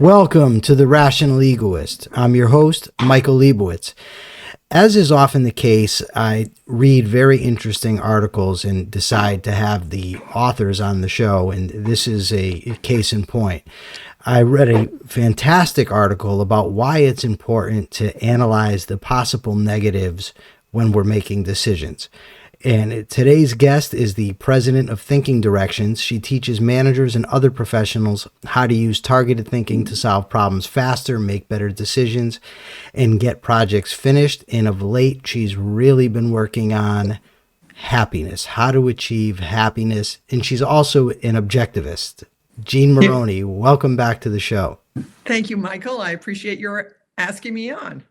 Welcome to the Rational Egoist. I'm your host, Michael Liebowitz. As is often the case, I read very interesting articles and decide to have the authors on the show, and this is a case in point. I read a fantastic article about why it's important to analyze the possible negatives when we're making decisions. And today's guest is the president of Thinking Directions. She teaches managers and other professionals how to use targeted thinking to solve problems faster, make better decisions, and get projects finished. And of late, she's really been working on happiness, how to achieve happiness. And she's also an objectivist. Jean Moroney, welcome back to the show. Thank you, Michael. I appreciate your asking me on.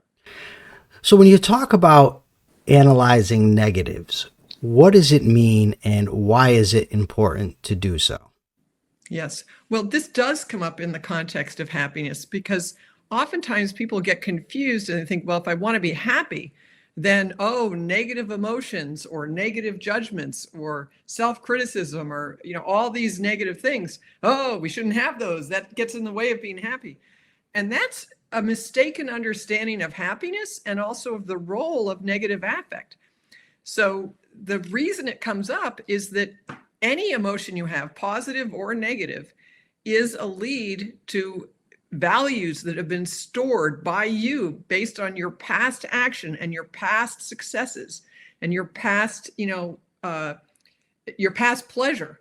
So when you talk about analyzing negatives, what does it mean and why is it important to do so? Yes. Well, this does come up in the context of happiness because oftentimes people get confused and they think, well, if I want to be happy, then, negative emotions or negative judgments or self-criticism or, all these negative things. Oh, we shouldn't have those. That gets in the way of being happy. And that's a mistaken understanding of happiness and also of the role of negative affect. So the reason it comes up is that any emotion you have, positive or negative, is a lead to values that have been stored by you based on your past action and your past successes and your past, your past pleasure.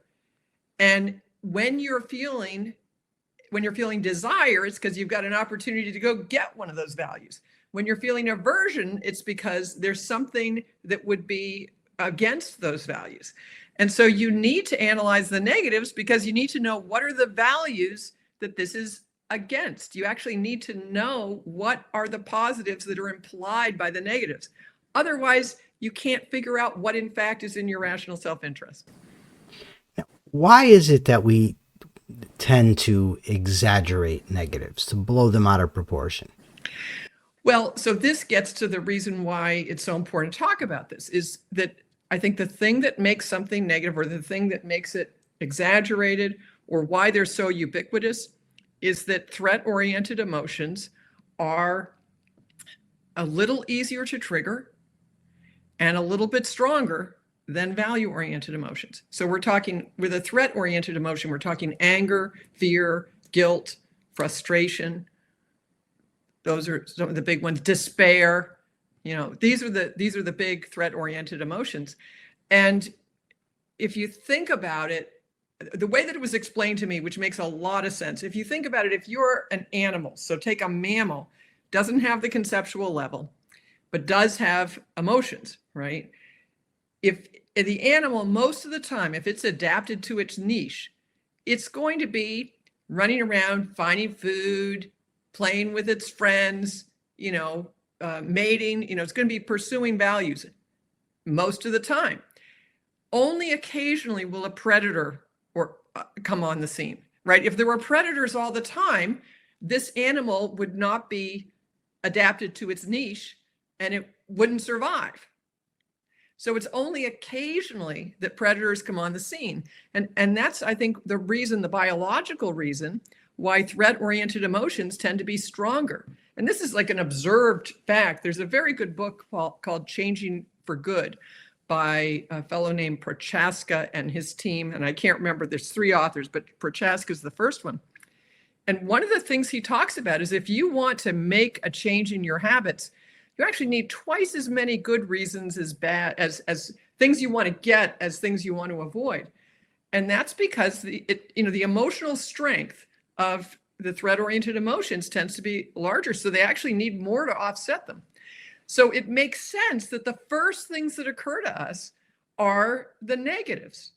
And when you're feeling desire, it's because you've got an opportunity to go get one of those values. When you're feeling aversion, it's because there's something that would be against those values. And so you need to analyze the negatives because you need to know what are the values that this is against. You actually need to know what are the positives that are implied by the negatives. Otherwise, you can't figure out what in fact is in your rational self-interest. Why is it that we tend to exaggerate negatives, to blow them out of proportion? Well, so this gets to the reason why it's so important to talk about this, is that I think the thing that makes something negative or the thing that makes it exaggerated or why they're so ubiquitous is that threat-oriented emotions are a little easier to trigger and a little bit stronger than value-oriented emotions. So we're talking with a threat-oriented emotion, we're talking anger, fear, guilt, frustration. Those are some of the big ones. Despair, these are the big threat-oriented emotions. And if you think about it, the way that it was explained to me, which makes a lot of sense, if you think about it, if you're an animal, so take a mammal, doesn't have the conceptual level, but does have emotions, right? If the animal, most of the time, if it's adapted to its niche, it's going to be running around, finding food, playing with its friends, mating, it's going to be pursuing values most of the time. Only occasionally will a predator come on the scene, right? If there were predators all the time, this animal would not be adapted to its niche and it wouldn't survive. So it's only occasionally that predators come on the scene. And that's, I think, the biological reason why threat-oriented emotions tend to be stronger. And this is like an observed fact. There's a very good book called Changing for Good by a fellow named Prochaska and his team. And I can't remember, there's 3 authors, but Prochaska is the first one. And one of the things he talks about is if you want to make a change in your habits, you actually need twice as many good reasons as bad as things you want to get as things you want to avoid. And that's because the emotional strength of the threat-oriented emotions tends to be larger. So they actually need more to offset them. So it makes sense that the first things that occur to us are the negatives.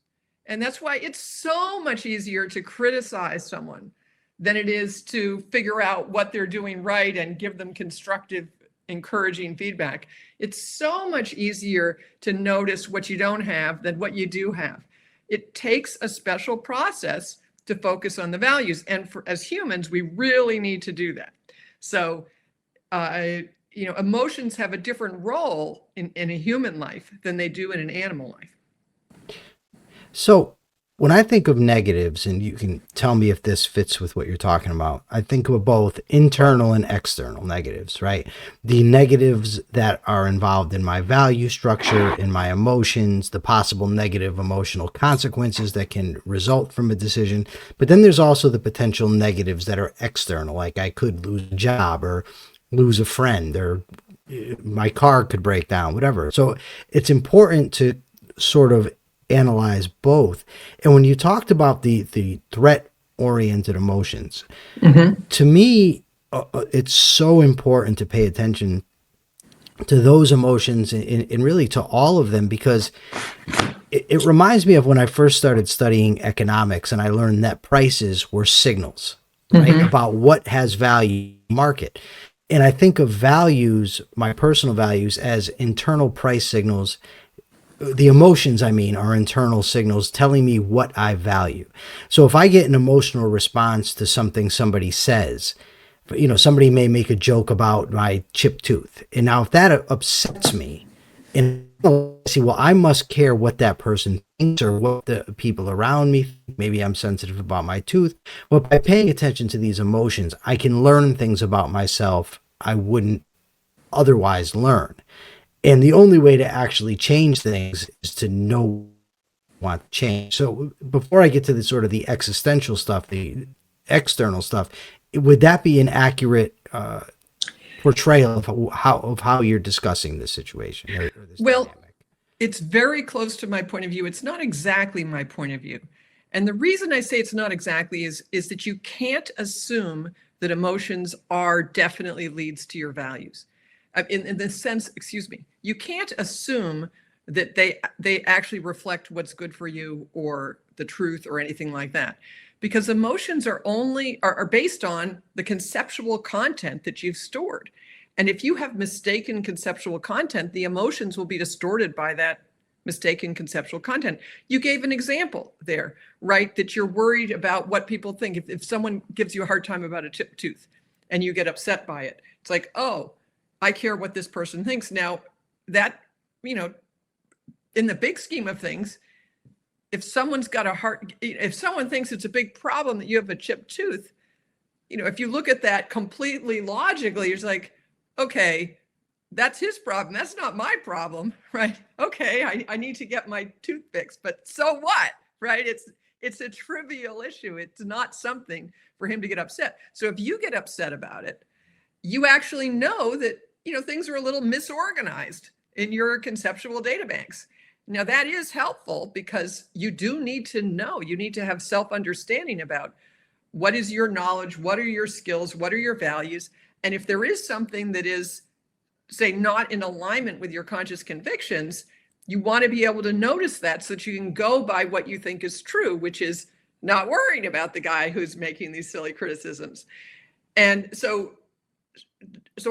And that's why it's so much easier to criticize someone than it is to figure out what they're doing right and give them constructive, encouraging feedback. It's so much easier to notice what you don't have than what you do have. It takes a special process to focus on the values. And as humans, we really need to do that. So, emotions have a different role in a human life than they do in an animal life. So When I think of negatives, and you can tell me if this fits with what you're talking about, I think of both internal and external negatives, right? The negatives that are involved in my value structure, in my emotions, the possible negative emotional consequences that can result from a decision. But then there's also the potential negatives that are external, like I could lose a job or lose a friend, or my car could break down, whatever. So it's important to sort of analyze both. And when you talked about the threat oriented emotions, to me, it's so important to pay attention to those emotions, and really to all of them, because it reminds me of when I first started studying economics and I learned that prices were signals, right, about what has value in the market. And I think of values, my personal values, as internal price signals. The emotions, I mean, are internal signals telling me what I value. So if I get an emotional response to something somebody says, somebody may make a joke about my chipped tooth. And now if that upsets me, and I see, well, I must care what that person thinks or what the people around me think. Maybe I'm sensitive about my tooth. Well, by paying attention to these emotions, I can learn things about myself I wouldn't otherwise learn. And the only way to actually change things is to know what to change. So before I get to the sort of the existential stuff, the external stuff, would that be an accurate portrayal of how you're discussing this situation or this dynamic? It's very close to my point of view. It's not exactly my point of view. And the reason I say it's not exactly is that you can't assume that emotions are definitely leads to your values. In the sense, you can't assume that they actually reflect what's good for you or the truth or anything like that, because emotions are based on the conceptual content that you've stored. And if you have mistaken conceptual content, the emotions will be distorted by that mistaken conceptual content. You gave an example there, right? That you're worried about what people think. If someone gives you a hard time about a chipped tooth and you get upset by it, it's like, oh, I care what this person thinks. Now that, in the big scheme of things, if someone thinks it's a big problem that you have a chipped tooth, if you look at that completely logically, you're just like, okay, that's his problem. That's not my problem, right? Okay, I need to get my tooth fixed, but so what, right? It's a trivial issue. It's not something for him to get upset. So if you get upset about it, you actually know that things are a little misorganized in your conceptual data banks. Now that is helpful because you do need to know, you need to have self-understanding about what is your knowledge, what are your skills, what are your values. And if there is something that is, say, not in alignment with your conscious convictions, you want to be able to notice that so that you can go by what you think is true, which is not worrying about the guy who's making these silly criticisms. And so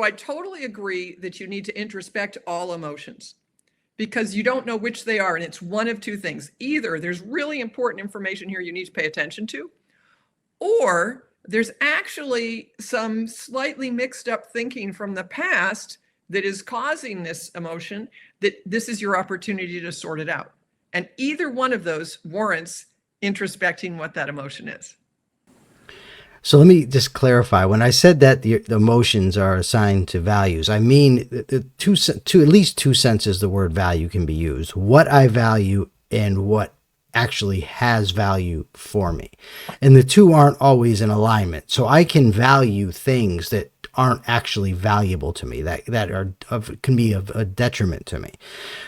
I totally agree that you need to introspect all emotions because you don't know which they are. And it's one of two things. Either there's really important information here you need to pay attention to, or there's actually some slightly mixed up thinking from the past that is causing this emotion, that this is your opportunity to sort it out. And either one of those warrants introspecting what that emotion is. So let me just clarify. When I said that the emotions are assigned to values, I mean at least two senses the word value can be used. What I value and what actually has value for me. And the two aren't always in alignment. So I can value things that aren't actually valuable to me, can be of a detriment to me.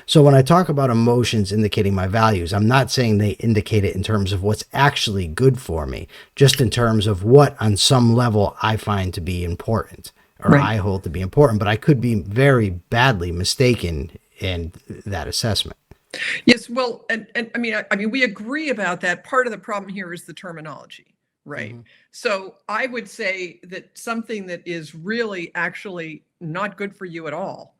So when I talk about emotions indicating my values, I'm not saying they indicate it in terms of what's actually good for me, just in terms of what on some level I find to be important or right. I hold to be important, but I could be very badly mistaken in that assessment. Yes, well, and I mean, we agree about that. Part of the problem here is the terminology. Right. Mm-hmm. So I would say that something that is really actually not good for you at all,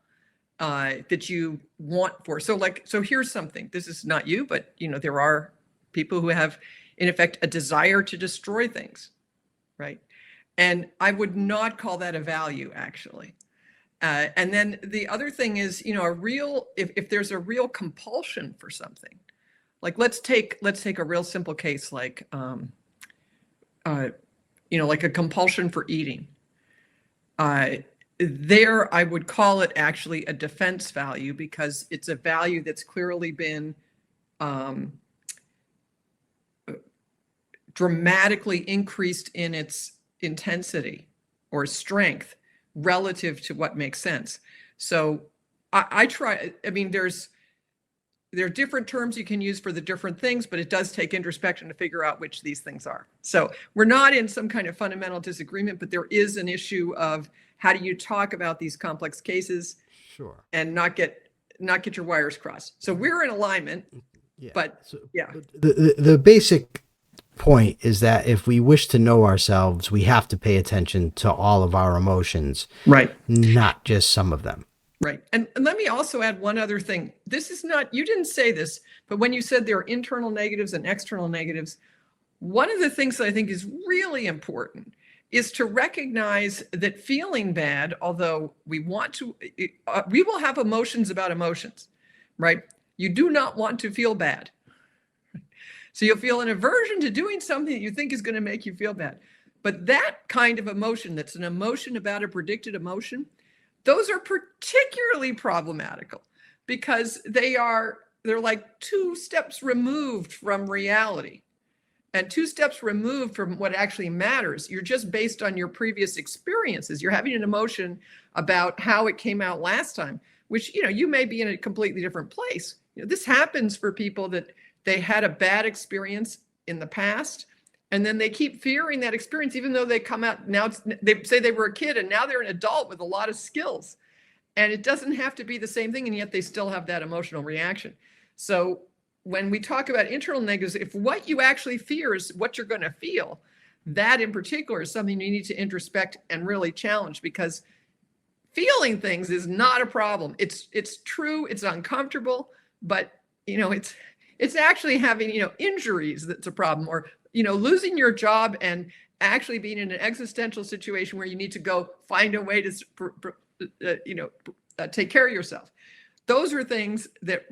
that you want for. So here's something. This is not you, but there are people who have, in effect, a desire to destroy things. Right. And I would not call that a value, actually. And then the other thing is, if there's a real compulsion for something, Like let's take a real simple case like like a compulsion for eating. There, I would call it actually a defense value because it's a value that's clearly been dramatically increased in its intensity or strength relative to what makes sense. So I mean, there are different terms you can use for the different things, but it does take introspection to figure out which these things are. So we're not in some kind of fundamental disagreement, but there is an issue of how do you talk about these complex cases, sure, and not get your wires crossed. So we're in alignment, yeah. But so yeah. The basic point is that if we wish to know ourselves, we have to pay attention to all of our emotions, right? Not just some of them. Right. And let me also add one other thing. This is not, you didn't say this, but when you said there are internal negatives and external negatives, one of the things that I think is really important is to recognize that feeling bad, although we want to, we will have emotions about emotions, right? You do not want to feel bad. So you'll feel an aversion to doing something that you think is going to make you feel bad. But that kind of emotion, that's an emotion about a predicted emotion, those are particularly problematical because they're like 2 steps removed from reality and 2 steps removed from what actually matters. You're just based on your previous experiences. You're having an emotion about how it came out last time, which, you may be in a completely different place. This happens for people that they had a bad experience in the past. And then they keep fearing that experience, even though they come out now, they say they were a kid and now they're an adult with a lot of skills. And it doesn't have to be the same thing. And yet they still have that emotional reaction. So when we talk about internal negatives, if what you actually fear is what you're going to feel, that in particular is something you need to introspect and really challenge, because feeling things is not a problem. It's true. It's uncomfortable, but it's actually having, injuries that's a problem, or losing your job and actually being in an existential situation where you need to go find a way to, take care of yourself. Those are things that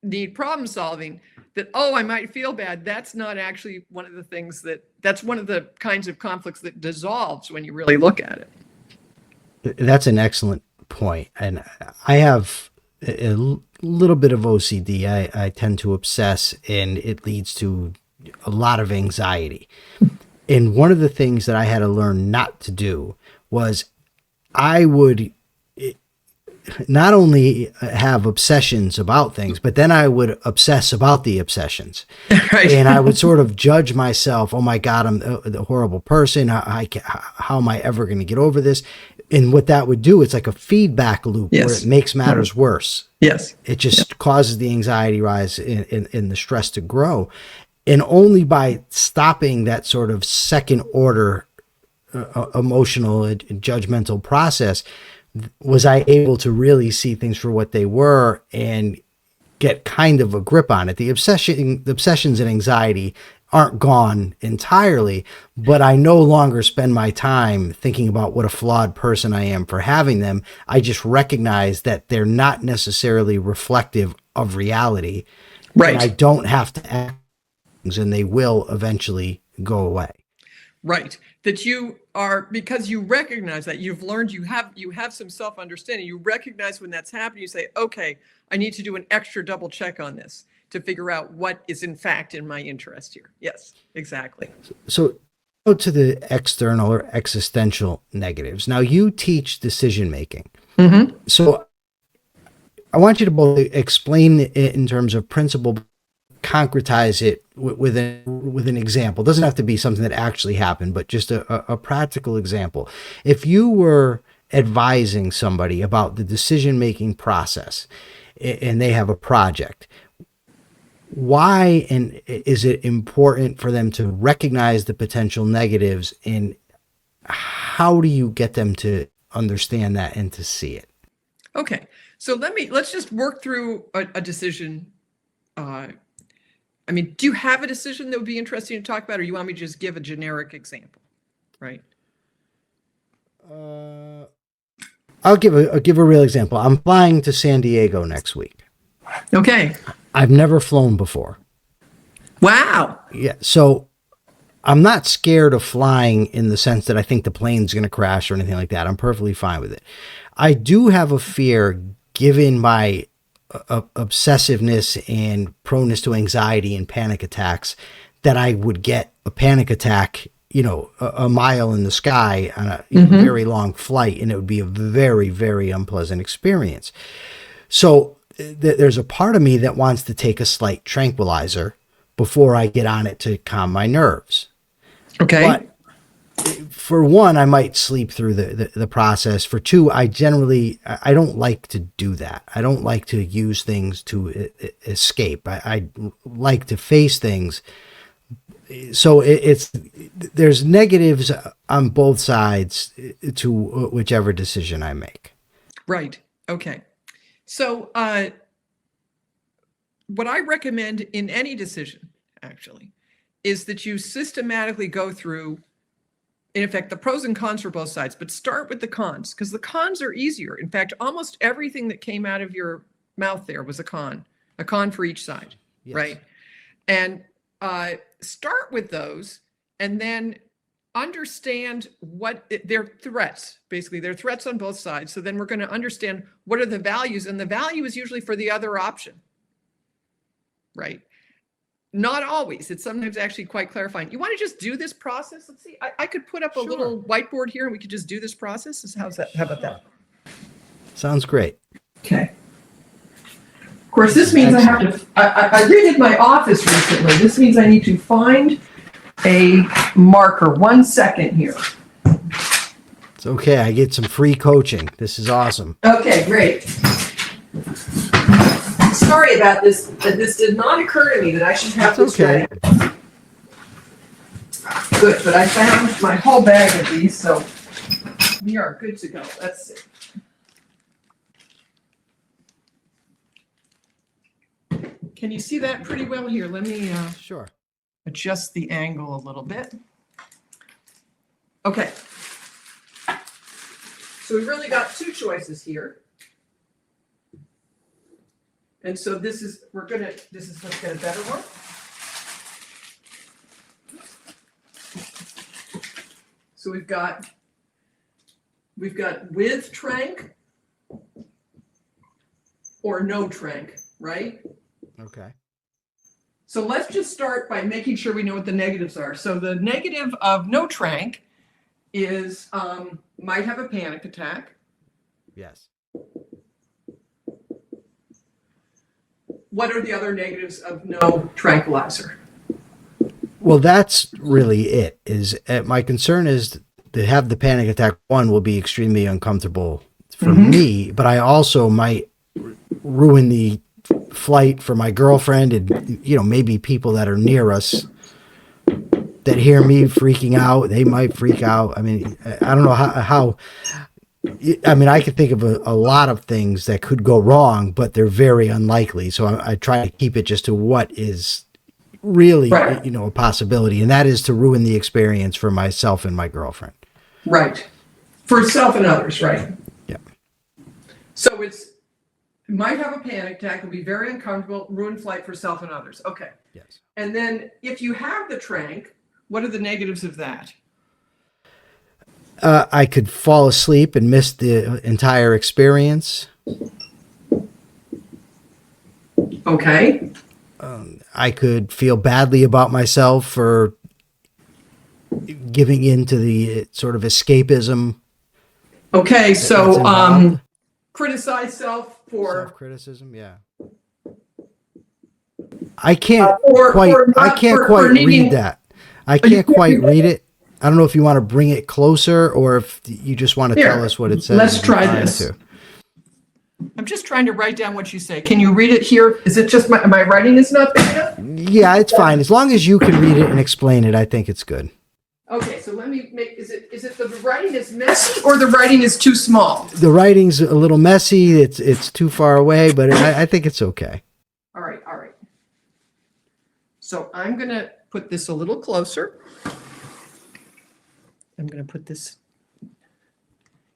need problem solving. That, I might feel bad. That's not actually one of the things that's one of the kinds of conflicts that dissolves when you really look at it. That's an excellent point. And I have a little bit of OCD. I tend to obsess, and it leads to a lot of anxiety. And one of the things that I had to learn not to do was I would not only have obsessions about things, but then I would obsess about the obsessions. Right. And I would sort of judge myself. Oh my God, I'm a horrible person. How am I ever going to get over this? And what that would do, it's like a feedback loop. Yes. Where it makes matters worse. Yes. It just causes the anxiety rise and the stress to grow. And only by stopping that sort of second order emotional and judgmental process was I able to really see things for what they were and get kind of a grip on it. The obsessions and anxiety aren't gone entirely, but I no longer spend my time thinking about what a flawed person I am for having them. I just recognize that they're not necessarily reflective of reality. Right. And I don't have to act, and they will eventually go away. Right. That you are, because you recognize that you've learned, you have some self-understanding. You recognize when that's happening, you say, okay, I need to do an extra double check on this to figure out what is in fact in my interest here. Yes, exactly. So go to the external or existential negatives. Now you teach decision making. Mm-hmm. So I want you to both explain it in terms of principle, concretize it with an example. It doesn't have to be something that actually happened, but just a practical example. If you were advising somebody about the decision-making process and they have a project, why and is it important for them to recognize the potential negatives, and how do you get them to understand that and to see it? Okay, so let's just work through a decision. Do you have a decision that would be interesting to talk about, or you want me to just give a generic example? Right. I'll give a real example. I'm flying to San Diego next week. Okay. I've never flown before. Wow. Yeah. So I'm not scared of flying in the sense that I think the plane's going to crash or anything like that. I'm perfectly fine with it. I do have a fear, given my obsessiveness and proneness to anxiety and panic attacks, that I would get a panic attack, a mile in the sky on a very long flight, and it would be a very, very unpleasant experience. So there's a part of me that wants to take a slight tranquilizer before I get on it to calm my nerves. Okay. But for one, I might sleep through the process. For two, I don't like to do that. I don't like to use things to escape. I like to face things. So there's negatives on both sides to whichever decision I make. Right. Okay. So what I recommend in any decision, actually, is that you systematically go through, in effect, the pros and cons for both sides, but start with the cons, because the cons are easier. In fact, almost everything that came out of your mouth there was a con for each side, yes. Right? And start with those, and then understand what their threats, basically their threats on both sides. So then we're going to understand what are the values, and the value is usually for the other option, right? Not always. It's sometimes actually quite clarifying. You want to just do this process? Let's see. I could put up a little whiteboard here and we could just do this process. How's that? How about that? Sounds great. Okay. Of course, this means I have to, I redid my office recently. This means I need to find a marker. 1 second here. It's okay. I get some free coaching. This is awesome. Okay, great. Sorry about this, but this did not occur to me that I should have this ready. Good, but I found my whole bag of these, so we are good to go. Let's see. Can you see that pretty well here? Let me sure adjust the angle a little bit. Okay. So we've really got two choices here. And so this is let's get a better one. So we've got with trank or no trank, right? Okay. So let's just start by making sure we know what the negatives are. So the negative of no trank is might have a panic attack. Yes. What are the other negatives of no tranquilizer? Well, that's really it. My concern is to have the panic attack. One will be extremely uncomfortable for me, but I also might ruin the flight for my girlfriend and maybe people that are near us that hear me freaking out. They might freak out. I mean, I don't know how. I mean, I could think of a lot of things that could go wrong, but they're very unlikely. So I try to keep it just to what is really, right. A possibility, and that is to ruin the experience for myself and my girlfriend. Right. For self and others, right? Yeah. So it might have a panic attack, will be very uncomfortable, ruin flight for self and others. Okay. Yes. And then if you have the trank, what are the negatives of that? I could fall asleep and miss the entire experience. Okay. I could feel badly about myself for giving in to the sort of escapism. Okay, so criticize self for self-criticism, yeah. I can't quite read that. I can't quite read it. I don't know if you want to bring it closer or if you just want to tell us what it says. Let's try this. I'm just trying to write down what you say. Can you read it here? Is it just my writing is not big enough? Yeah, it's fine. As long as you can read it and explain it, I think it's good. Okay, so let me make, is it the writing is messy or the writing is too small? The writing's a little messy. It's too far away, but I think it's okay. All right. So I'm going to put this a little closer. I'm going to put this.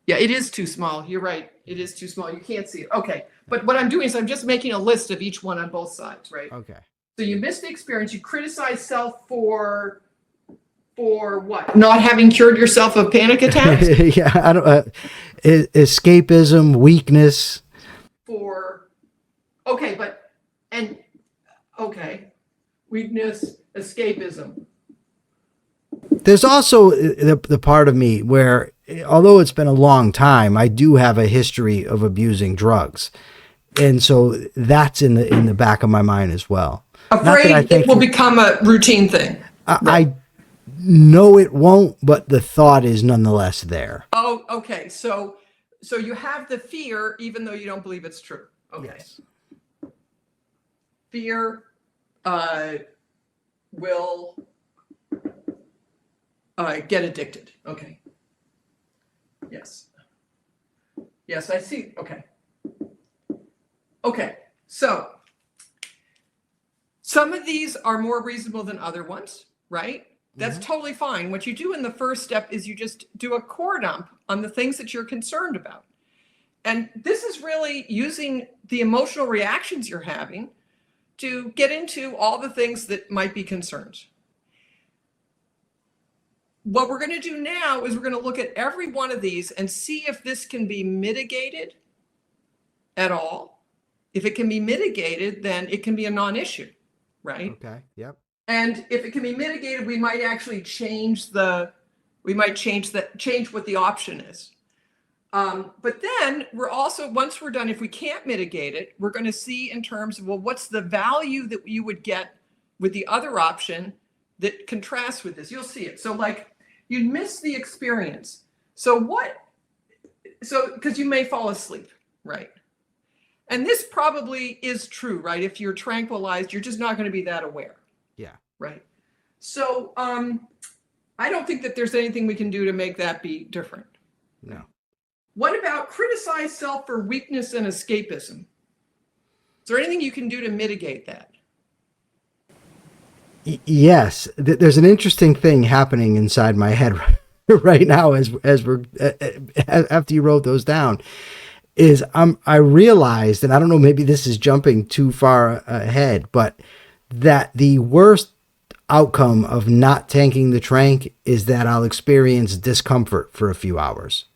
Yeah, it is too small. You're right. It is too small. You can't see it. Okay. But what I'm doing is I'm just making a list of each one on both sides, right? Okay. So you miss the experience. You criticize self for what? Not having cured yourself of panic attacks? Yeah, I don't. Escapism, weakness. Okay, weakness, escapism. There's also the part of me where, although it's been a long time, I do have a history of abusing drugs, and so that's in the back of my mind as well. Afraid it will become a routine thing. I know it won't, but the thought is nonetheless there. Oh, okay. So you have the fear, even though you don't believe it's true. Okay. Yes. Fear will get addicted. Okay. Yes. Yes, I see. Okay. Okay. So some of these are more reasonable than other ones, right? That's totally fine. What you do in the first step is you just do a core dump on the things that you're concerned about. And this is really using the emotional reactions you're having to get into all the things that might be concerns. What we're going to do now is we're going to look at every one of these and see if this can be mitigated at all. If it can be mitigated, then it can be a non-issue, right? Okay. Yep. And if it can be mitigated, we might actually change what the option is. But then we're also, once we're done, if we can't mitigate it, we're going to see in terms of, well, what's the value that you would get with the other option that contrasts with this? You'll see it. So like you'd miss the experience. Because you may fall asleep, right? And this probably is true, right? If you're tranquilized, you're just not going to be that aware. Yeah. Right. So I don't think that there's anything we can do to make that be different. No. What about criticize self for weakness and escapism? Is there anything you can do to mitigate that? Yes. There's an interesting thing happening inside my head right now as we're after you wrote those down. I realized, and I don't know, maybe this is jumping too far ahead, but that the worst outcome of not tanking the trank is that I'll experience discomfort for a few hours.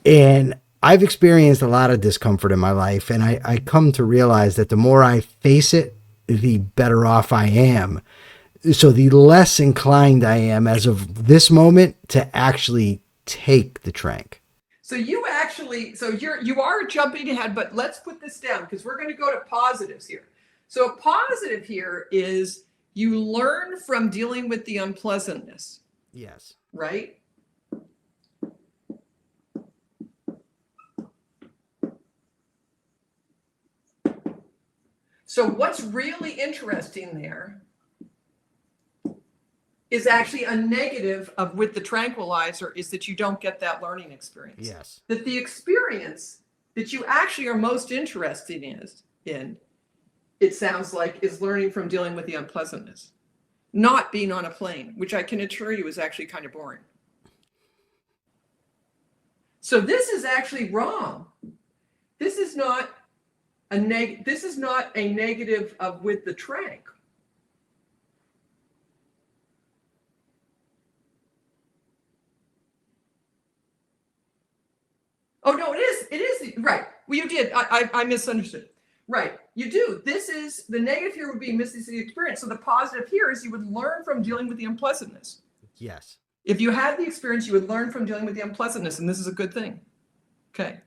And I've experienced a lot of discomfort in my life, and I come to realize that the more I face it, the better off I am. So the less inclined I am as of this moment to actually take the trank. So you are jumping ahead, but let's put this down because we're going to go to positives here. So a positive here is you learn from dealing with the unpleasantness. Yes. Right? So what's really interesting there is actually a negative of with the tranquilizer is that you don't get that learning experience. Yes. That the experience that you actually are most interested in, it sounds like, is learning from dealing with the unpleasantness, not being on a plane, which I can assure you is actually kind of boring. So this is actually wrong. This is not a negative of with the trank. Oh no, it is right. Well, you did. I misunderstood. Right, you do. This is the negative here would be missing the experience. So the positive here is you would learn from dealing with the unpleasantness. Yes. If you had the experience, you would learn from dealing with the unpleasantness, and this is a good thing. Okay.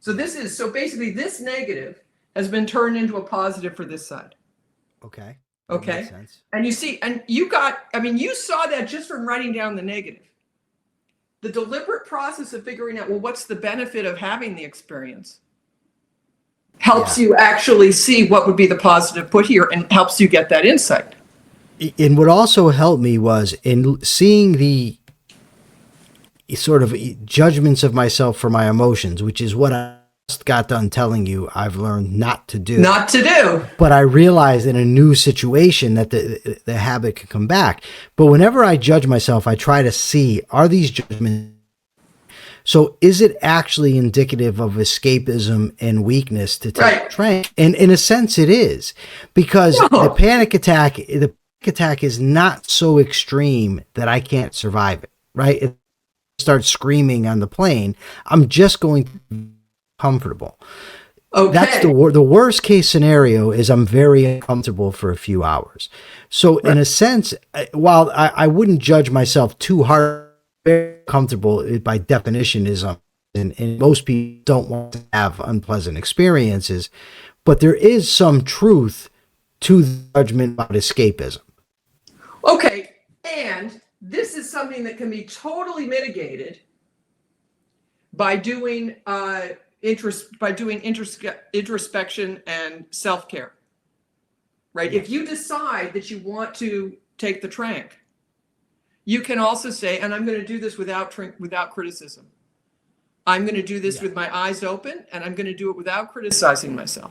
So basically this negative has been turned into a positive for this side. Okay. Okay. Makes sense. And you see, and you saw that just from writing down the negative. The deliberate process of figuring out, well, what's the benefit of having the experience helps you actually see what would be the positive put here and helps you get that insight. And what also helped me was in seeing the sort of judgments of myself for my emotions, which is what I just got done telling you I've learned not to do. Not to do. But I realized in a new situation that the habit can come back. But whenever I judge myself, I try to see, are these judgments So is it actually indicative of escapism and weakness to take Right. a trank? And in a sense it is, because the panic attack is not so extreme that I can't survive it, right? If I start screaming on the plane, I'm just going to be comfortable. Okay. That's the worst case scenario is I'm very uncomfortable for a few hours. So in a sense, while I wouldn't judge myself too hard, very comfortable by definition is, and most people don't want to have unpleasant experiences, but there is some truth to the judgment about escapism. Okay, and this is something that can be totally mitigated by doing introspection and self-care, right? If you decide that you want to take the trank, you can also say, and I'm going to do this without criticism. I'm going to do this with my eyes open, and I'm going to do it without criticizing myself.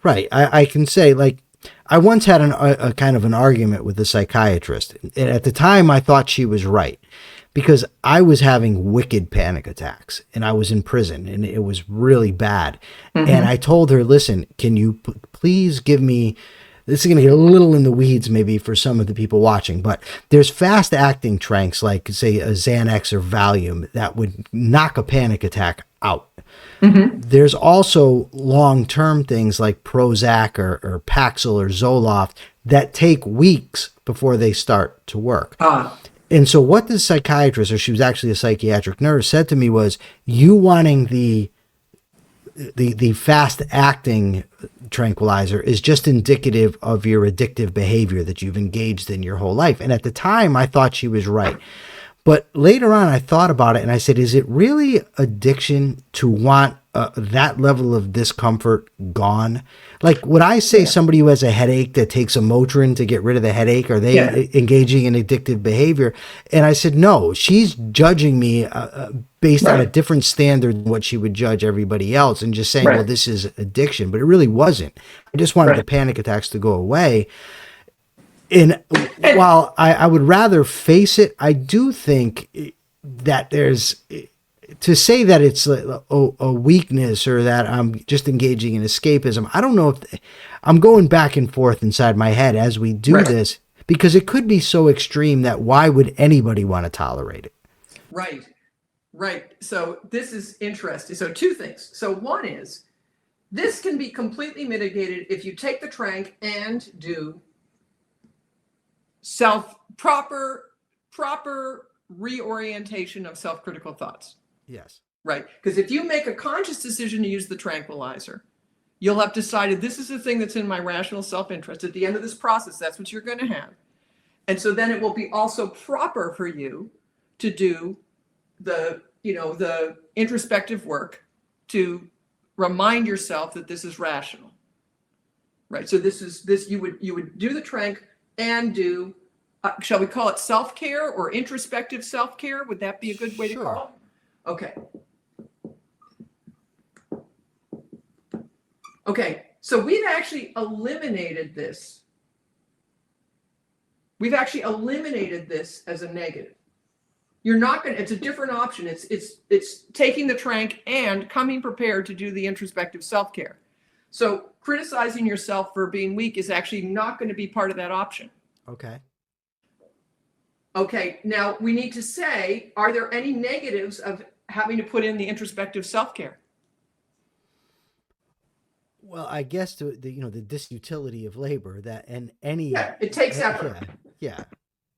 Right. I can say, like, I once had a kind of an argument with a psychiatrist. And at the time, I thought she was right, because I was having wicked panic attacks and I was in prison and it was really bad. Mm-hmm. And I told her, listen, can you please give me, this is going to get a little in the weeds maybe for some of the people watching, but there's fast acting tranks like, say, a Xanax or Valium that would knock a panic attack out. Mm-hmm. There's also long-term things like Prozac or Paxil or Zoloft that take weeks before they start to work. And so what the psychiatrist, or she was actually a psychiatric nurse, said to me was, you wanting the fast-acting tranquilizer is just indicative of your addictive behavior that you've engaged in your whole life. And at the time, I thought she was right. But later on, I thought about it and I said, is it really addiction to want that level of discomfort gone? Like, would I say somebody who has a headache that takes a Motrin to get rid of the headache, are they engaging in addictive behavior? And I said, no, she's judging me based on a different standard than what she would judge everybody else and just saying, well, this is addiction. But it really wasn't. I just wanted the panic attacks to go away. And while I would rather face it, I do think that there's, to say that it's a weakness or that I'm just engaging in escapism, I don't know if I'm going back and forth inside my head as we do this, because it could be so extreme that why would anybody want to tolerate it? Right. So this is interesting. So two things. So one is, this can be completely mitigated if you take the trank and do proper reorientation of self-critical thoughts. Yes. Right. Because if you make a conscious decision to use the tranquilizer, you'll have decided this is the thing that's in my rational self-interest. At the end of this process, that's what you're going to have. And so then it will be also proper for you to do the introspective work to remind yourself that this is rational. Right. So you would do the trank and do, shall we call it self-care or introspective self-care? Would that be a good way to call it? Okay. Okay, so we've actually eliminated this. We've actually eliminated this as a negative. You're not going to, it's a different option. It's taking the trank and coming prepared to do the introspective self-care. So criticizing yourself for being weak is actually not going to be part of that option. Okay. Okay, now we need to say, are there any negatives of having to put in the introspective self-care? Well, I guess the disutility of labor, that and any it takes effort. Yeah.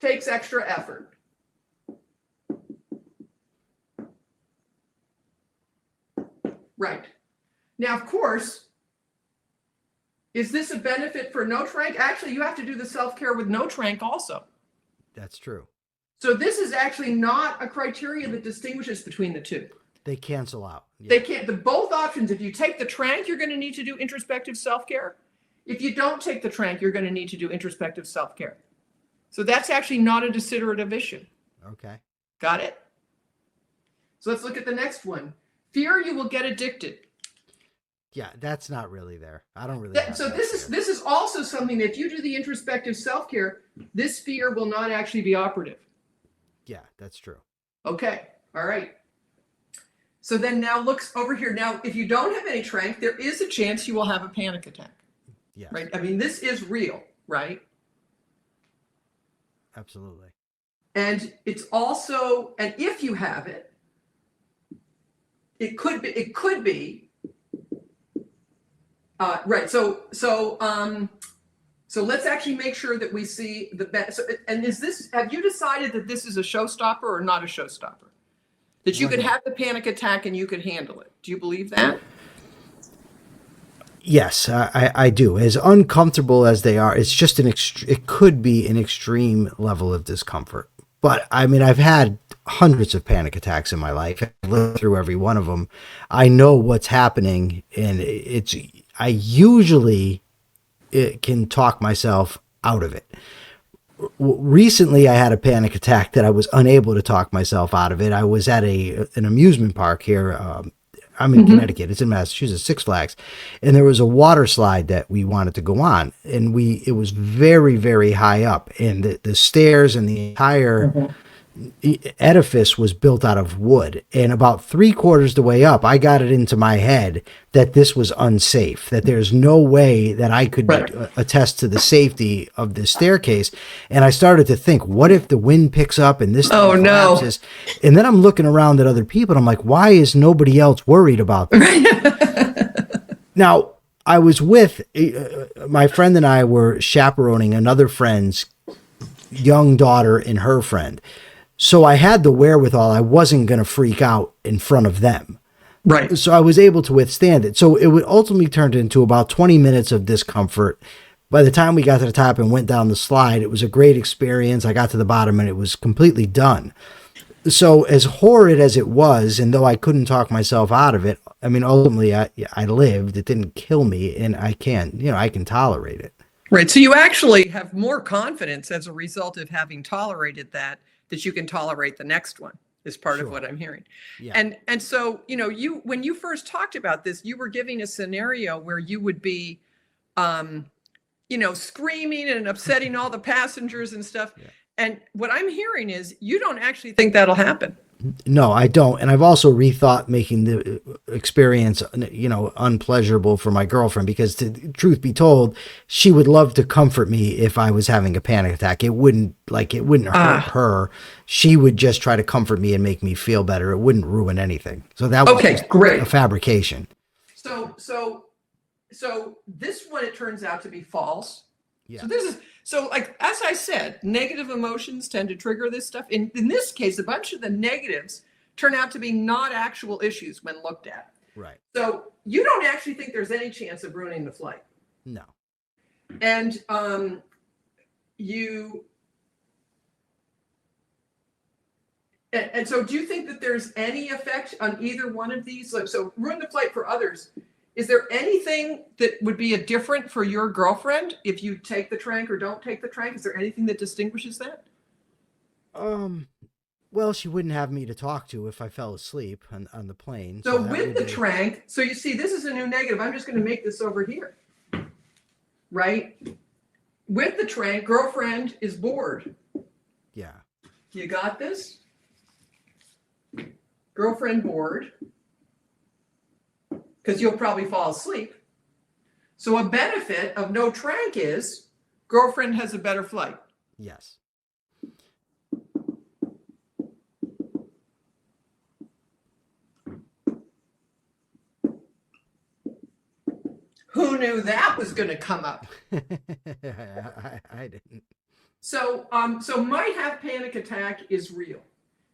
Takes extra effort. Right. Now, of course, is this a benefit for no trank? Actually, you have to do the self-care with no trank also. That's true. So this is actually not a criteria that distinguishes between the two. They cancel out. Yeah. They can't. Both options. If you take the trank, you're going to need to do introspective self-care. If you don't take the trank, you're going to need to do introspective self-care. So that's actually not a desiderative issue. Okay. Got it? So let's look at the next one. Fear you will get addicted. Yeah, that's not really there. I don't really. So this is also something that if you do the introspective self-care, this fear will not actually be operative. Yeah, that's true. Okay. All right. So then now looks over here. Now, if you don't have any trank, there is a chance you will have a panic attack. Yes. Right? I mean, this is real, right? Absolutely. And it's also, and if you have it, it could be, right. So let's actually make sure that we see the best. So, and have you decided that this is a showstopper or not a showstopper? That you could have the panic attack and you could handle it. Do you believe that? Yes, I do. As uncomfortable as they are, it's just it could be an extreme level of discomfort. But I mean, I've had hundreds of panic attacks in my life. I've lived through every one of them. I know what's happening, and I usually can talk myself out of it. Recently, I had a panic attack that I was unable to talk myself out of it. I was at an amusement park here. I'm in Connecticut. It's in Massachusetts, Six Flags. And there was a water slide that we wanted to go on. And it was very, very high up. And the stairs and the entire edifice was built out of wood. And about 3/4 the way up, I got it into my head that this was unsafe, that there's no way that I could attest to the safety of the staircase. And I started to think, what if the wind picks up and this thing collapses? No. And then I'm looking around at other people and I'm like, why is nobody else worried about this? Now, I was with my friend and I were chaperoning another friend's young daughter and her friend. So I had the wherewithal. I wasn't going to freak out in front of them. Right. So I was able to withstand it. So it would ultimately turn into about 20 minutes of discomfort. By the time we got to the top and went down the slide, it was a great experience. I got to the bottom and it was completely done. So as horrid as it was, and though I couldn't talk myself out of it, I mean, ultimately I lived. It didn't kill me, and I can tolerate it. Right. So you actually have more confidence as a result of having tolerated that you can tolerate the next one, is part of what I'm hearing. Yeah. And so, when you first talked about this, you were giving a scenario where you would be, screaming and upsetting all the passengers and stuff. Yeah. And what I'm hearing is you don't actually think that'll happen. No, I don't. And I've also rethought making the experience, unpleasurable for my girlfriend, because truth be told, she would love to comfort me if I was having a panic attack. It wouldn't hurt her. She would just try to comfort me and make me feel better. It wouldn't ruin anything. So that was just great. A fabrication. So this one, it turns out to be false. Yeah. So like, as I said, negative emotions tend to trigger this stuff. In this case, a bunch of the negatives turn out to be not actual issues when looked at. Right. So you don't actually think there's any chance of ruining the flight. No. And so do you think that there's any effect on either one of these? Like, so ruin the flight for others. Is there anything that would be different for your girlfriend if you take the trank or don't take the trank? Is there anything that distinguishes that? Well, she wouldn't have me to talk to if I fell asleep on the plane. So with the trank, so you see, this is a new negative. I'm just going to make this over here, right? With the trank, girlfriend is bored. Yeah. You got this? Girlfriend bored. Because you'll probably fall asleep. So a benefit of no trank is girlfriend has a better flight. Yes. Who knew that was going to come up? I didn't. So might have panic attack is real.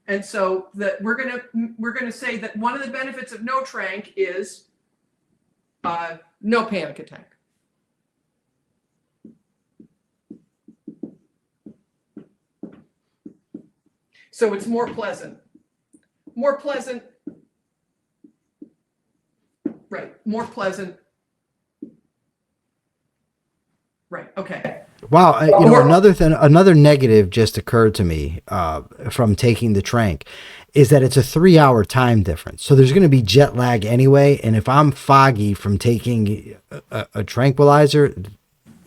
And so that we're gonna say that one of the benefits of no trank is no panic attack. So it's more pleasant. More pleasant. Right. More pleasant. Right. Okay. Wow. Another negative just occurred to me from taking the trank is that it's a 3-hour time difference. So there's going to be jet lag anyway. And if I'm foggy from taking a tranquilizer,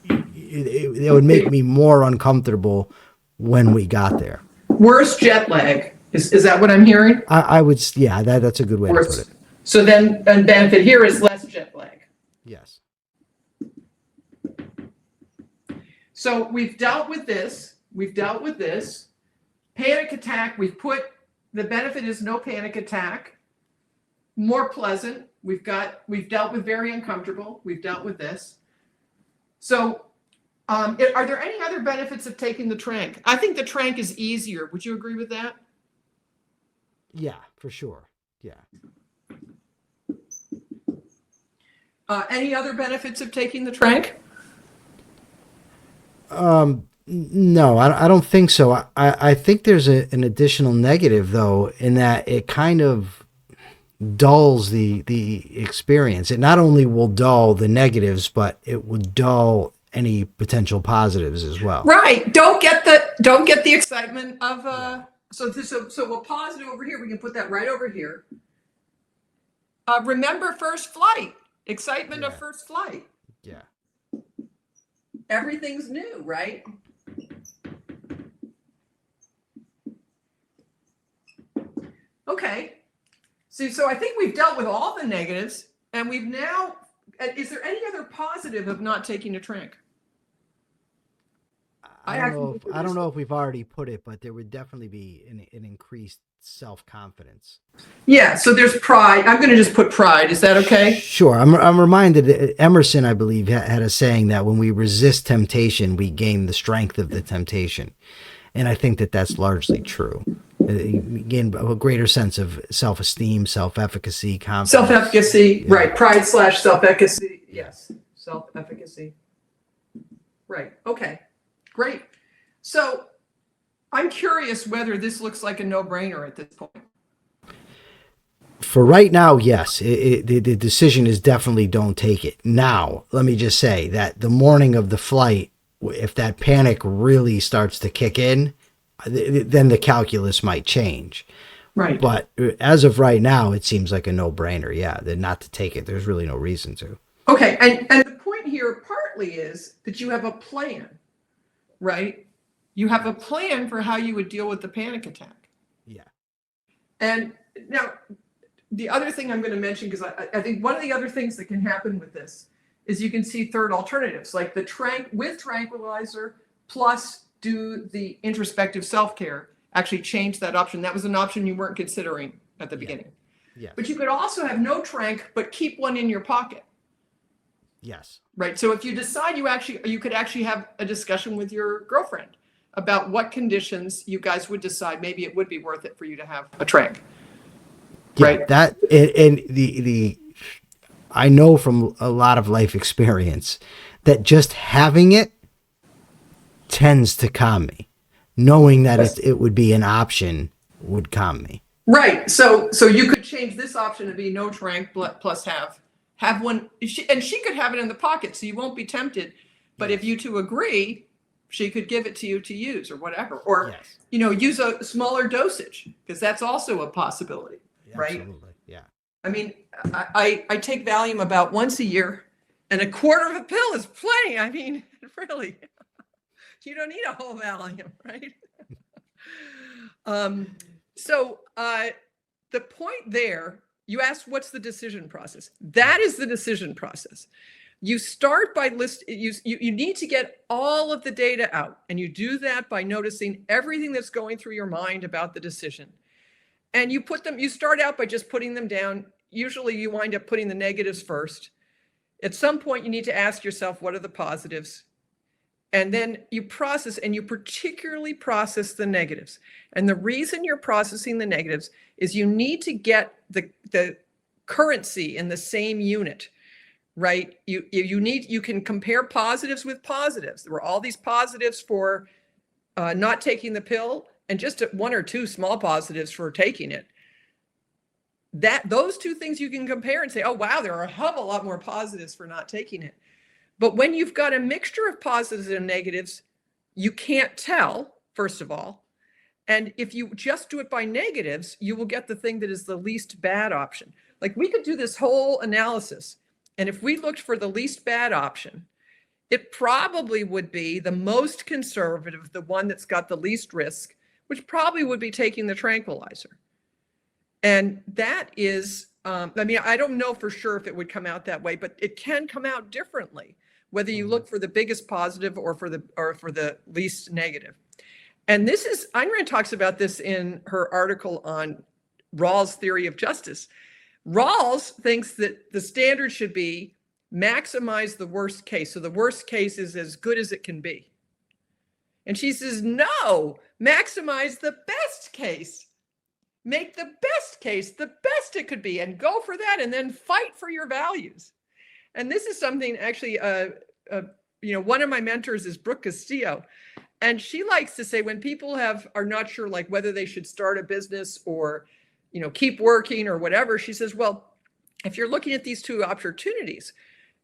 it would make me more uncomfortable when we got there. Worse jet lag Is that what I'm hearing? I would, yeah, that's a good way to put it. So then, and benefit here is less jet lag. Yes. So we've dealt with this. We've dealt with this. Panic attack, we've put, the benefit is no panic attack. More pleasant. We've dealt with very uncomfortable. We've dealt with this. So are there any other benefits of taking the trank? I think the trank is easier. Would you agree with that? Yeah, for sure. Yeah. Any other benefits of taking the trank? No, I don't think so. I think there's an additional negative, though, in that it kind of dulls the experience. It not only will dull the negatives, but it would dull any potential positives as well. Right. Don't get the excitement of so a positive over here. We can put that right over here. Remember first flight. Excitement of first flight. Yeah. Everything's new, right? Okay. So I think we've dealt with all the negatives, and we've now, is there any other positive of not taking a trank? I don't know if we've already put it, but there would definitely be an increased self-confidence. Yeah, so there's pride. I'm going to just put pride. Is that okay? Sure. I'm reminded, Emerson, I believe, had a saying that when we resist temptation, we gain the strength of the temptation. And I think that that's largely true. You gain a greater sense of self-esteem, self-efficacy, confidence. Self-efficacy, Yeah. right. Pride / self-efficacy. Yes, self-efficacy. Right. Okay, great. So I'm curious whether this looks like a no-brainer at this point. For right now, yes. The decision is definitely don't take it. Now, let me just say that the morning of the flight, if that panic really starts to kick in, then the calculus might change. Right. But as of right now, it seems like a no-brainer. Yeah, that not to take it. There's really no reason to. Okay, and the point here partly is that you have a plan, right? You have a plan for how you would deal with the panic attack. Yeah. And now, the other thing I'm going to mention, because I think one of the other things that can happen with this is you can see third alternatives, like the with tranquilizer plus do the introspective self-care, actually change that option. That was an option you weren't considering at the beginning. Yeah. But you could also have no trank, but keep one in your pocket. Yes. Right. So if you decide you could actually have a discussion with your girlfriend about what conditions you guys would decide maybe it would be worth it for you to have a trank. Yeah, right. That and the I know from a lot of life experience that just having it tends to calm me. Knowing that it would be an option would calm me. Right. So you could change this option to be no trank plus have one, and she could have it in the pocket, so you won't be tempted. But if you two agree, she could give it to you to use or whatever, or use a smaller dosage, because that's also a possibility, right? Absolutely. Yeah. I mean, I take Valium about once a year, and a quarter of a pill is plenty. I mean, really, you don't need a whole Valium, right? So the point there, you asked, what's the decision process? That is the decision process. You start by you need to get all of the data out, and you do that by noticing everything that's going through your mind about the decision. And you start out by just putting them down. Usually you wind up putting the negatives first. At some point you need to ask yourself, what are the positives? And then you process, and you particularly process the negatives. And the reason you're processing the negatives is you need to get the currency in the same unit, right? You can compare positives with positives. There were all these positives for not taking the pill, and just one or two small positives for taking it. Those two things you can compare and say, oh, wow, there are a hell of a lot more positives for not taking it. But when you've got a mixture of positives and negatives, you can't tell, first of all. And if you just do it by negatives, you will get the thing that is the least bad option. Like, we could do this whole analysis, and if we looked for the least bad option, it probably would be the most conservative, the one that's got the least risk, which probably would be taking the tranquilizer. And that is, I mean, I don't know for sure if it would come out that way, but it can come out differently, whether you look for the biggest positive or for the least negative. And this is, Ayn Rand talks about this in her article on Rawls' theory of justice. Rawls thinks that the standard should be maximize the worst case. So the worst case is as good as it can be. And she says, no, maximize the best case. Make the best case the best it could be and go for that and then fight for your values. And this is something actually, one of my mentors is Brooke Castillo. And she likes to say when people are not sure like whether they should start a business or, keep working or whatever, she says, well, if you're looking at these two opportunities,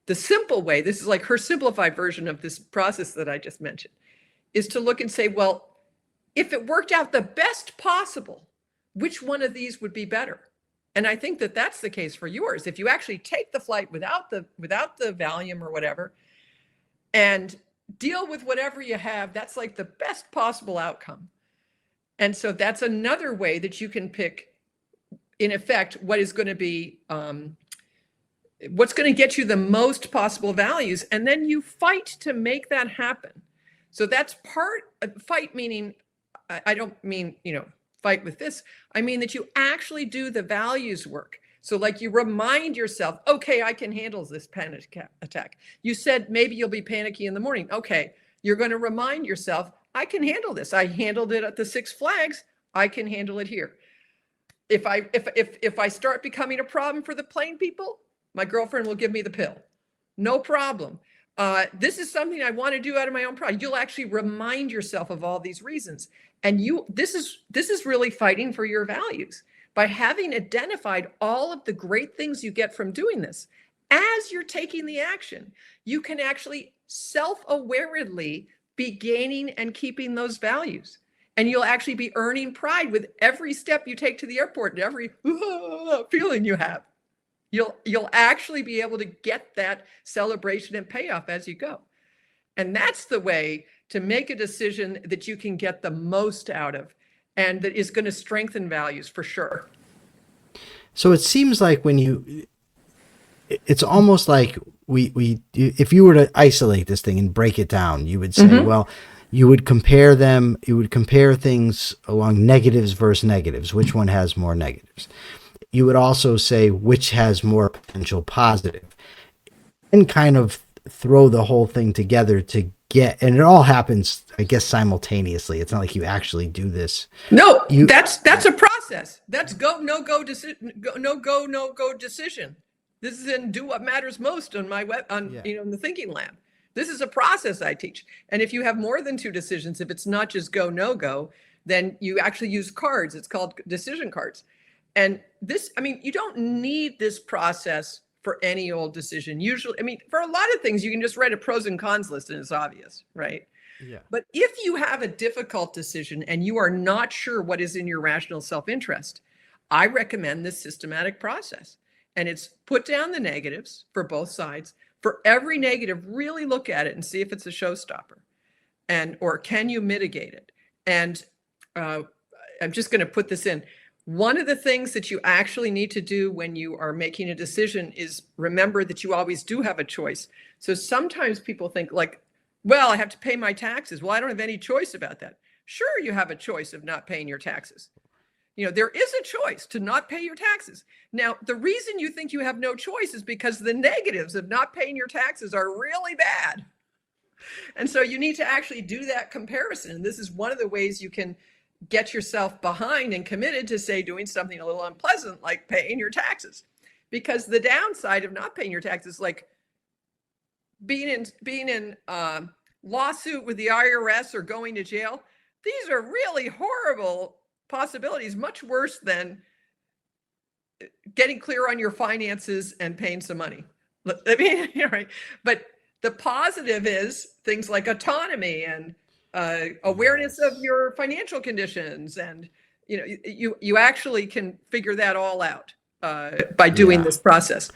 the simple way, this is like her simplified version of this process that I just mentioned, is to look and say, well, if it worked out the best possible, which one of these would be better? And I think that that's the case for yours. If you actually take the flight without the Valium or whatever and deal with whatever you have, that's like the best possible outcome. And so that's another way that you can pick, in effect, what is going to be, what's going to get you the most possible values. And then you fight to make that happen. So that's fight, meaning, I don't mean, fight with this. I mean that you actually do the values work. So like you remind yourself, okay, I can handle this panic attack. You said maybe you'll be panicky in the morning. Okay, you're going to remind yourself, I can handle this. I handled it at the Six Flags. I can handle it here. If I start becoming a problem for the plain people, my girlfriend will give me the pill. No problem. This is something I want to do out of my own pride. You'll actually remind yourself of all these reasons. And this is really fighting for your values by having identified all of the great things you get from doing this. As you're taking the action, you can actually self-awaredly be gaining and keeping those values. And you'll actually be earning pride with every step you take to the airport and every feeling you have. You'll actually be able to get that celebration and payoff as you go. And that's the way to make a decision that you can get the most out of and that is going to strengthen values for sure. So it seems like it's almost like if you were to isolate this thing and break it down, you would say, well, you would compare things along negatives versus negatives. Which one has more negatives? You would also say which has more potential positive, and kind of throw the whole thing together to get, and it all happens, I guess, simultaneously. It's not like you actually do this. No, that's a process. That's no-go decision. This is in Do What Matters Most on my in the Thinking Lab. This is a process I teach. And if you have more than two decisions, if it's not just go, no go, then you actually use cards. It's called decision cards. And this, you don't need this process for any old decision. Usually, for a lot of things, you can just write a pros and cons list and it's obvious, right? Yeah. But if you have a difficult decision and you are not sure what is in your rational self-interest, I recommend this systematic process. And it's put down the negatives for both sides. For every negative, really look at it and see if it's a showstopper, or can you mitigate it? And I'm just going to put this in. One of the things that you actually need to do when you are making a decision is remember that you always do have a choice. So sometimes people think like, well, I have to pay my taxes. Well, I don't have any choice about that. Sure, you have a choice of not paying your taxes. There is a choice to not pay your taxes. Now, the reason you think you have no choice is because the negatives of not paying your taxes are really bad. And so you need to actually do that comparison. And this is one of the ways you can get yourself behind and committed to, say, doing something a little unpleasant, like paying your taxes. Because the downside of not paying your taxes, like being in lawsuit with the IRS or going to jail, these are really horrible possibilities, much worse than getting clear on your finances and paying some money. Right? But the positive is things like autonomy and awareness of your financial conditions, and you actually can figure that all out by doing this process.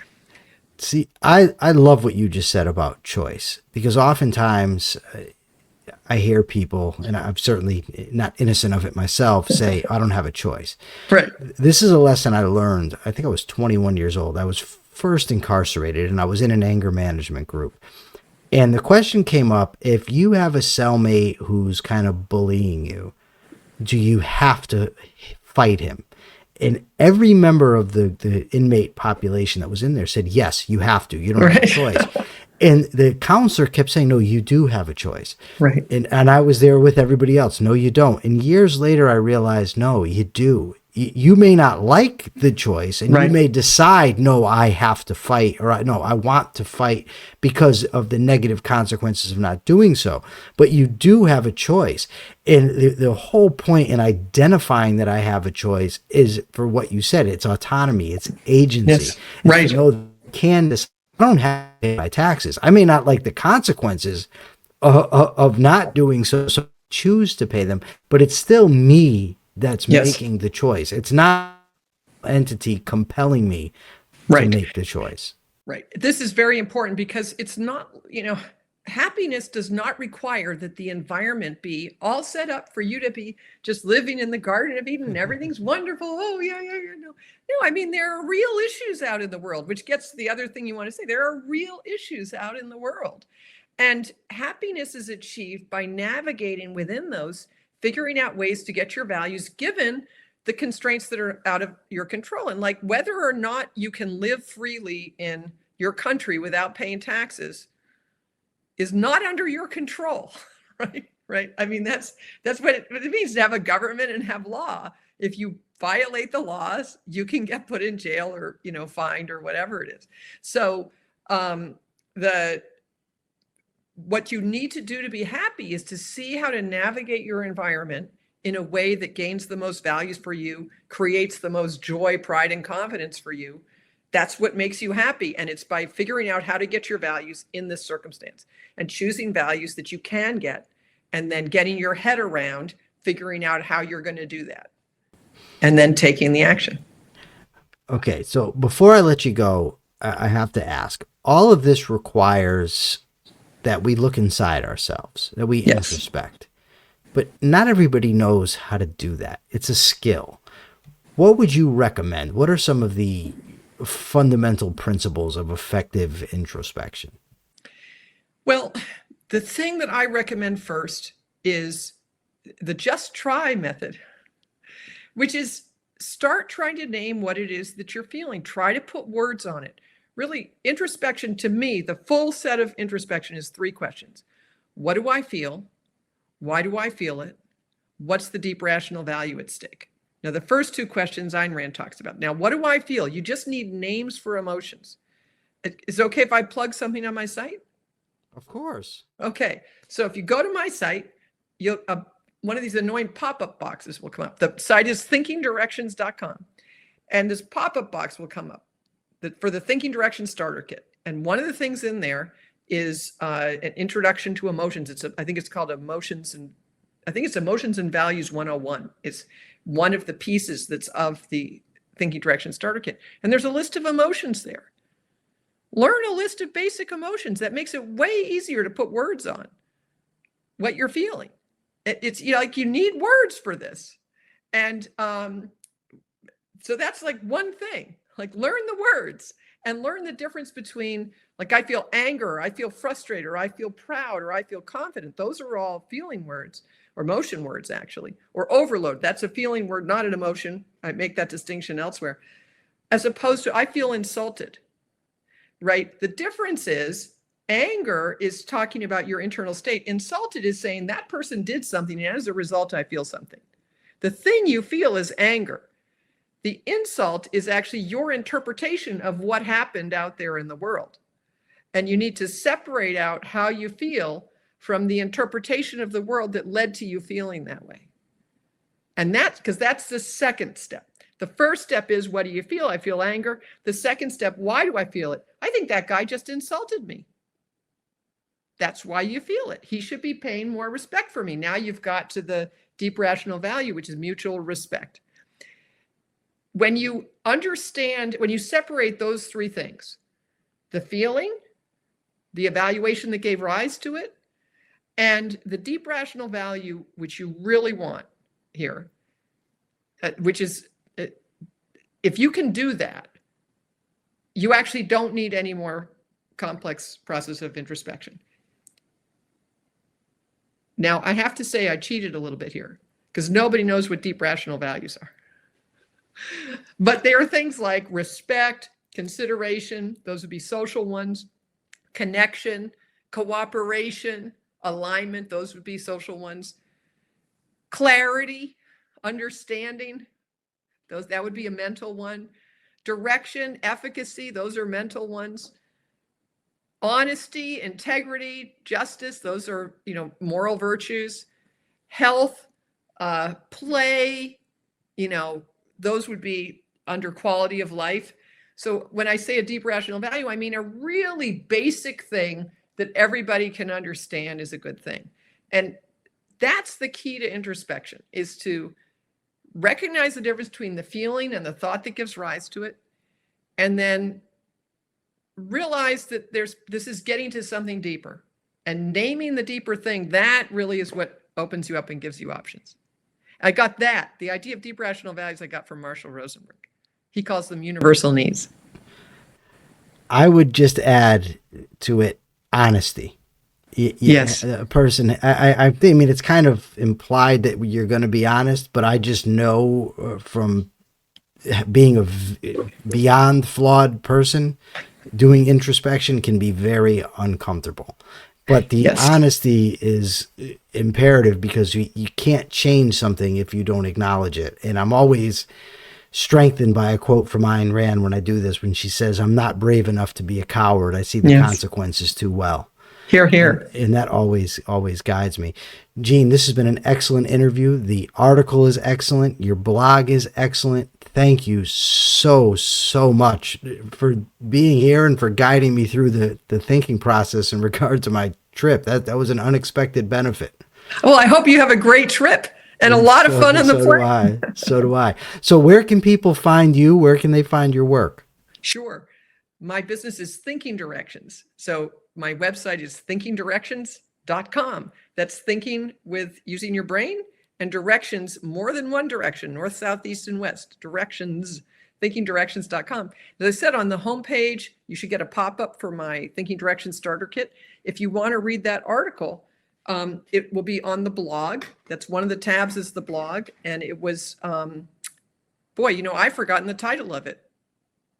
See, I love what you just said about choice, because oftentimes I hear people, and I'm certainly not innocent of it myself, say, I don't have a choice. Right. This is a lesson I learned. I think I was 21 years old. I was first incarcerated, and I was in an anger management group. And the question came up, if you have a cellmate who's kind of bullying you, do you have to fight him? And every member of the inmate population that was in there said, yes, you have to. You don't have a choice. And the counselor kept saying, no, you do have a choice. Right. And I was there with everybody else. No, you don't. And years later, I realized, no, you do. You may not like the choice, and you may decide, no, I have to fight, or no, I want to fight because of the negative consequences of not doing so. But you do have a choice. And the whole point in identifying that I have a choice is for what you said. It's autonomy. It's agency. Yes. Right. You know, can decide. I don't have to pay my taxes. I may not like the consequences of not doing so, so I choose to pay them, but it's still me that's making the choice. It's not an entity compelling me to make the choice. Right. This is very important because it's not, happiness does not require that the environment be all set up for you to be just living in the Garden of Eden and everything's wonderful. Oh, yeah. No, I mean, there are real issues out in the world, which gets to the other thing you want to say. There are real issues out in the world. And happiness is achieved by navigating within those, figuring out ways to get your values given the constraints that are out of your control. And like whether or not you can live freely in your country without paying taxes is not under your control, right? I mean, that's what it means to have a government and have law. If you violate the laws, you can get put in jail or, fined or whatever it is. So what you need to do to be happy is to see how to navigate your environment in a way that gains the most values for you, creates the most joy, pride, and confidence for you. That's what makes you happy. And it's by figuring out how to get your values in this circumstance and choosing values that you can get, and then getting your head around figuring out how you're going to do that, and then taking the action. Okay. So before I let you go, I have to ask, all of this requires that we look inside ourselves, that we introspect. But not everybody knows how to do that. It's a skill. What would you recommend? What are some of the fundamental principles of effective introspection? Well, the thing that I recommend first is the just try method, which is start trying to name what it is that you're feeling. Try to put words on it. Really, introspection, to me, the full set of introspection is 3 questions. What do I feel? Why do I feel it? What's the deep rational value at stake? Now, the first 2 questions Ayn Rand talks about. Now, what do I feel? You just need names for emotions. Is it okay if I plug something on my site? Of course. Okay. So if you go to my site, you'll one of these annoying pop-up boxes will come up. The site is thinkingdirections.com. And this pop-up box will come up for the Thinking Directions Starter Kit. And one of the things in there is an introduction to emotions. I think it's called Emotions and Values 101. It's one of the pieces that's of the Thinking Directions Starter Kit. And there's a list of emotions there. Learn a list of basic emotions. That makes it way easier to put words on what you're feeling. It's like you need words for this. And so that's like one thing, like learn the words and learn the difference between, like, I feel anger, or I feel frustrated, or I feel proud, or I feel confident. Those are all feeling words, or emotion words, actually. Or overload, that's a feeling word, not an emotion. I make that distinction elsewhere. As opposed to, I feel insulted, right? The difference is anger is talking about your internal state. Insulted is saying that person did something, and as a result, I feel something. The thing you feel is anger. The insult is actually your interpretation of what happened out there in the world. And you need to separate out how you feel from the interpretation of the world that led to you feeling that way. And because that's the second step. The first step is, what do you feel? I feel anger. The second step, why do I feel it? I think that guy just insulted me. That's why you feel it. He should be paying more respect for me. Now you've got to the deep rational value, which is mutual respect. When you understand, when you separate those 3 things, the feeling, the evaluation that gave rise to it, And the deep rational value, which you really want here, which is, if you can do that, you actually don't need any more complex process of introspection. Now, I have to say I cheated a little bit here because nobody knows what deep rational values are. But there are things like respect, consideration, those would be social ones, connection, cooperation, alignment, those would be social ones, clarity, understanding, that would be a mental one, direction, efficacy, those are mental ones, honesty, integrity, justice, those are, moral virtues, health, play, those would be under quality of life. So when I say a deep rational value, I mean a really basic thing that everybody can understand is a good thing. And that's the key to introspection, is to recognize the difference between the feeling and the thought that gives rise to it, and then realize that this is getting to something deeper, and naming the deeper thing, that really is what opens you up and gives you options. I got that. The idea of deep rational values I got from Marshall Rosenberg. He calls them universal needs. I would just add to it honesty. Yes. A person, I mean, it's kind of implied that you're going to be honest, but I just know from being a beyond flawed person, doing introspection can be very uncomfortable. But the honesty is imperative, because you can't change something if you don't acknowledge it. And I'm always strengthened by a quote from Ayn Rand when I do this, when she says, "I'm not brave enough to be a coward. I see the consequences too well." Hear, hear. And that always guides me. Jean, this has been an excellent interview. The article is excellent. Your blog is excellent. Thank you so much for being here and for guiding me through the thinking process in regard to my trip. That was an unexpected benefit. Well, I hope you have a great trip and a lot of fun on the plane. So do I. So where can people find you? Where can they find your work? Sure. My business is Thinking Directions. So my website is thinkingdirections.com. That's thinking with using your brain, and directions, more than one direction, north, south, east, and west. Directions, thinkingdirections.com. As I said, on the homepage, you should get a pop-up for my Thinking Directions Starter Kit. If you want to read that article, it will be on the blog. That's one of the tabs, is the blog. And it was, I've forgotten the title of it.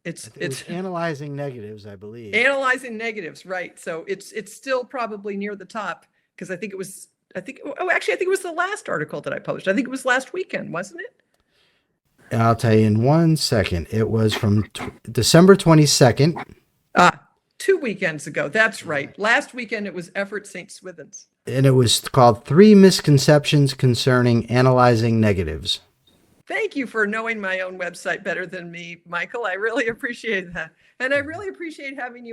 It's Analyzing Negatives, I believe. Analyzing Negatives, right. So it's still probably near the top, because I think it was the last article that I published. I think it was last weekend, wasn't it? I'll tell you in 1 second. It was from December 22nd. 2 weekends ago. That's right. Last weekend it was Effort St. Swithin's. And it was called 3 Misconceptions Concerning Analyzing Negatives. Thank you for knowing my own website better than me, Michael. I really appreciate that. And I really appreciate having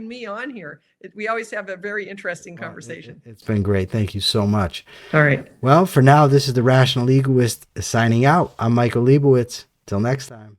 me on here. We always have a very interesting conversation. It's been great. Thank you so much. All right. Well, for now, this is the Rational Egoist signing out. I'm Michael Leibowitz. Till next time.